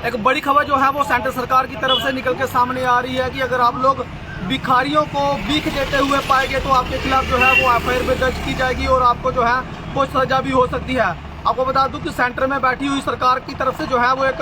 एक बड़ी खबर जो है वो सेंटर सरकार की तरफ से निकल के सामने आ रही है कि अगर आप लोग भिखारियों को भीख देते हुए पाएंगे तो आपके खिलाफ जो है वो एफआईआर भी दर्ज की जाएगी और आपको जो है वो सजा भी हो सकती है। आपको बता दूं कि सेंटर में बैठी हुई सरकार की तरफ से जो है वो एक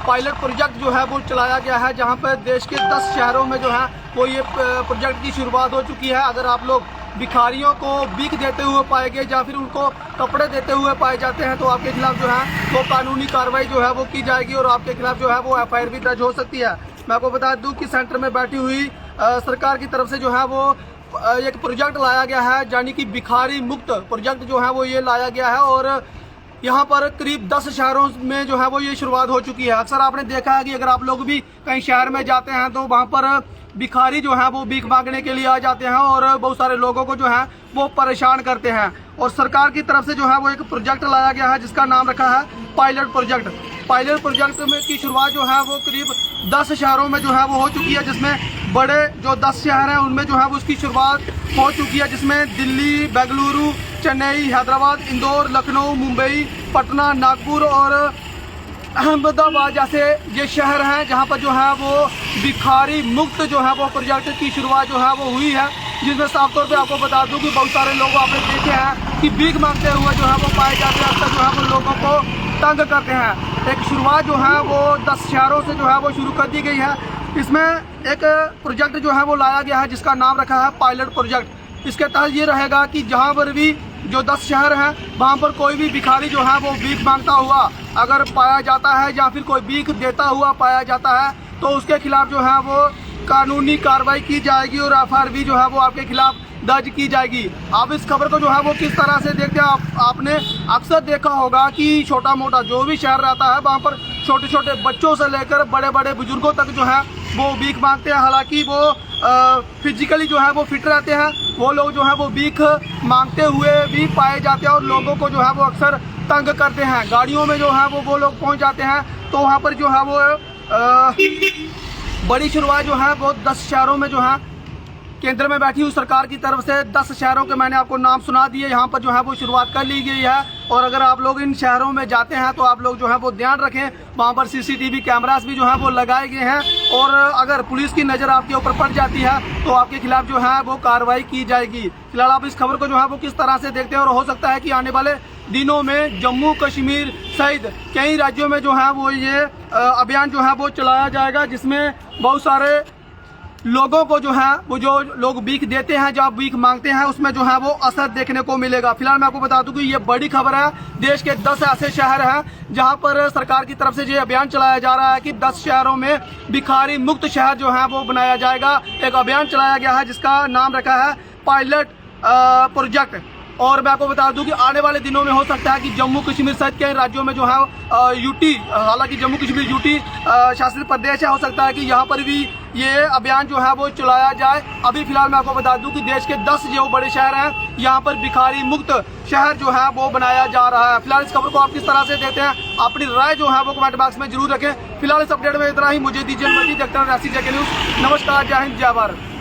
पायलट प्रोजेक्ट जो है वो चलाया गया है, जहां पर देश के 10 शहरों में जो है वो ये प्रोजेक्ट की शुरुआत हो चुकी है। अगर आप लोग भिखारियों को भीख देते हुए पाए गए या फिर उनको कपड़े देते हुए पाए जाते हैं तो आपके खिलाफ जो है वो कानूनी कार्रवाई जो है वो की जाएगी और आपके खिलाफ जो है वो एफआईआर भी दर्ज हो सकती है। मैं आपको बता दूं कि सेंटर में बैठी हुई सरकार की तरफ से जो है वो एक प्रोजेक्ट लाया गया है, यानी कि भिखारी मुक्त प्रोजेक्ट जो है वो ये लाया गया है और यहाँ पर करीब 10 शहरों में जो है वो ये शुरुआत हो चुकी है। अक्सर आपने देखा है कि अगर आप लोग भी कहीं शहर में जाते हैं तो वहाँ पर भिखारी जो है वो भीख मांगने के लिए आ जाते हैं और बहुत सारे लोगों को जो है वो परेशान करते हैं। और सरकार की तरफ से जो है वो एक प्रोजेक्ट लाया गया है जिसका नाम रखा है पायलट प्रोजेक्ट। पायलट प्रोजेक्ट में की शुरुआत जो है वो करीब 10 शहरों में जो है वो हो चुकी है, जिसमें बड़े जो 10 शहर हैं उनमें जो है वो उसकी शुरुआत हो चुकी है, जिसमें दिल्ली, बेंगलुरु, चेन्नई, हैदराबाद, इंदौर, लखनऊ, मुंबई, पटना, नागपुर और अहमदाबाद जैसे ये शहर हैं जहां पर जो है वो भिखारी मुक्त जो है वो प्रोजेक्ट की शुरुआत जो है वो हुई है। जिसमें साफ तौर पे आपको बता दूं कि बहुत सारे लोग आपने देखे हैं कि भीख मांगते हुए जो है वो पाए जाते हैं, अक्सर जो है वो लोगों को तंग करते हैं। एक शुरुआत जो है वो 10 शहरों से जो है वो शुरू कर दी गई है। इसमें एक प्रोजेक्ट जो है वो लाया गया है जिसका नाम रखा है पायलट प्रोजेक्ट। इसके तहत ये रहेगा कि जहाँ पर भी जो 10 शहर हैं वहाँ पर कोई भी भिखारी जो है वो भीख मांगता हुआ अगर पाया जाता है या फिर कोई भीख देता हुआ पाया जाता है तो उसके खिलाफ जो है वो कानूनी कार्रवाई की जाएगी और एफआईआर भी जो है वो आपके खिलाफ दर्ज की जाएगी। आप इस खबर को जो है वो किस तरह से देखते हैं? आपने अक्सर देखा होगा कि छोटा मोटा जो भी शहर रहता है वहाँ पर छोटे छोटे बच्चों से लेकर बड़े बड़े बुजुर्गों तक जो है वो भीख मांगते हैं। हालांकि वो फिजिकली जो है वो फिट रहते हैं, वो लोग जो है वो भीख मांगते हुए भी पाए जाते हैं और लोगों को जो है वो अक्सर तंग करते हैं। गाड़ियों में जो है वो लोग पहुंच जाते हैं तो वहाँ पर जो है वो बड़ी शुरुआत जो है वो 10 शहरों में जो है केंद्र में बैठी हुई सरकार की तरफ से 10 शहरों के मैंने आपको नाम सुना दिए, यहाँ पर जो है वो शुरुआत कर ली गई है। और अगर आप लोग इन शहरों में जाते हैं तो आप लोग जो है वो ध्यान रखें, वहाँ पर सीसीटीवी कैमरास भी जो है वो लगाए गए हैं और अगर पुलिस की नज़र आपके ऊपर पड़ जाती है तो आपके खिलाफ जो है वो कार्रवाई की जाएगी। फिलहाल आप इस खबर को जो है वो किस तरह से देखते हैं और हो सकता है कि आने वाले दिनों में जम्मू कश्मीर सहित कई राज्यों में जो है वो ये अभियान जो है वो चलाया जाएगा, जिसमें बहुत सारे लोगों को जो है वो जो लोग भीख देते हैं, जब भीख मांगते हैं उसमें जो है वो असर देखने को मिलेगा। फिलहाल मैं आपको बता दूं कि ये बड़ी खबर है। देश के 10 ऐसे शहर हैं जहां पर सरकार की तरफ से ये अभियान चलाया जा रहा है कि 10 शहरों में भिखारी मुक्त शहर जो है वो बनाया जाएगा। एक अभियान चलाया गया है जिसका नाम रखा है पायलट प्रोजेक्ट। और मैं आपको बता दूं कि आने वाले दिनों में हो सकता है कि जम्मू कश्मीर सहित कई राज्यों में जो है यूटी, हालांकि जम्मू कश्मीर यूटी शासित प्रदेश है, हो सकता है कि यहाँ पर भी ये अभियान जो है वो चलाया जाए। अभी फिलहाल मैं आपको बता दूं कि देश के 10 जो बड़े शहर हैं यहाँ पर भिखारी मुक्त शहर जो है वो बनाया जा रहा है। फिलहाल इस खबर को आप किस तरह से देते हैं, अपनी राय जो है वो कमेंट बॉक्स में जरूर रखें। फिलहाल इस अपडेट में इतना ही, मुझे दीजिए अनुमति। देखते हैं राशि जय न्यूज़। नमस्कार, जय हिंद, जय भारत।